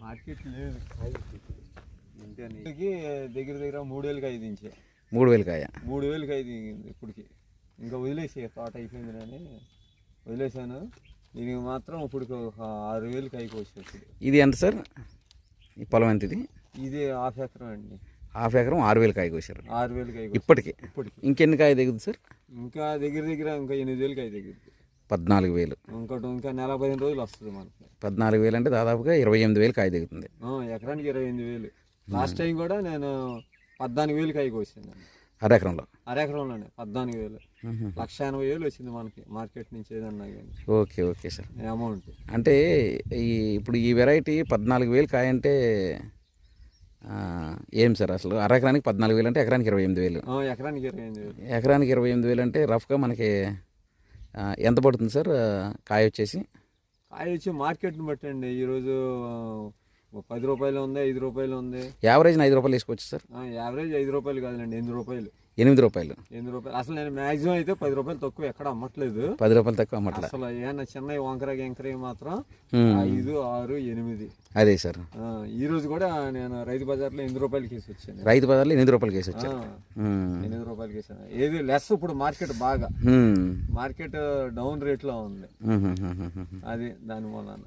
Market లేదు. ఇంటికి దగ్గర దగ్గర 3000కి 5 ఇంచే. 3000 కాయ. 3000కి 5 ఇప్పటికి. ఇంకా వదిలేసి తోట అయిపోయింది అని వదిలేసాను. దీనికి మాత్రం ఇప్పుడు 6000కి కాయకి వచ్చేది. ఇది ఎంత సార్? ఈ పొలం ఎంత ఇది? ఇది 1/2 ఎకరం అండి. 1/2 ఎకరం 6000 కాయ కోసారు. 6000కి కాయ ఇప్పటికి. ఇంకెన్ని కాయ దిగుద్ది సార్? ఇంకా దగ్గర దగ్గర ఇంకా 8000కి కాయ దిగుద్ది. 14000. ఇంకా నెల 15 రోజులు వస్తుంది మనకి. 14000 అంటే దాదాపుగా 28000 కాయ దిగుతుంది. ఎకరానికి 28000. లాస్ట్ టైం కూడా నేను 14000 కాయ కోసాను. అరెకరంలో? అరెకరంలోనే 14000. 1,80,000 వచ్చింది మనకి మార్కెట్ నుంచి ఏదన్నా కానీ. Okay okay sir. అమౌంట్ అంటే ఇప్పుడు ఈ వెరైటీ 14000 కాయ అంటే ఏం సార్ అసలు? అరెకరానికి 14000 అంటే ఎకరానికి 28000. ఎకరానికి 28000. ఎకరానికి 28000 అంటే రఫ్గా మనకి ఎంత పడుతుంది సార్ కాయ వచ్చేసి? కాయ వచ్చి మార్కెట్ని బట్టండి. ఈరోజు 10 రూపాయలు ఉంది, 5 రూపాయలు ఉంది. యావరేజ్ 5 రూపాయలు వేసుకోవచ్చు సార్? యావరేజ్ 5 రూపాయలు కాదులేండి, 8 రూపాయలు. 8 రూపాయలు. 8 రూపాయలు. అసలు నేను మాక్సిమం అయితే 10 రూపాయలు తక్కువ ఎక్కడ అమ్మట్లేదు. 10 రూపాయలు తక్కువ అమ్మట్లేదు అసలు. ఏమన్నా చిన్న వంకర మాత్రం 5, 6, 8. అదే సార్. ఈ రోజు కూడా నేను రైతు బజార్లో 8 రూపాయలకి వేసి వచ్చాను. రైతు బజార్లో 8 రూపాయలకి వేసి వచ్చాను. 8 రూపాయలకి వేసాను. ఏది లెస్. ఇప్పుడు మార్కెట్ బాగా మార్కెట్ డౌన్ రేట్లో ఉంది. అది దాని మూలాన.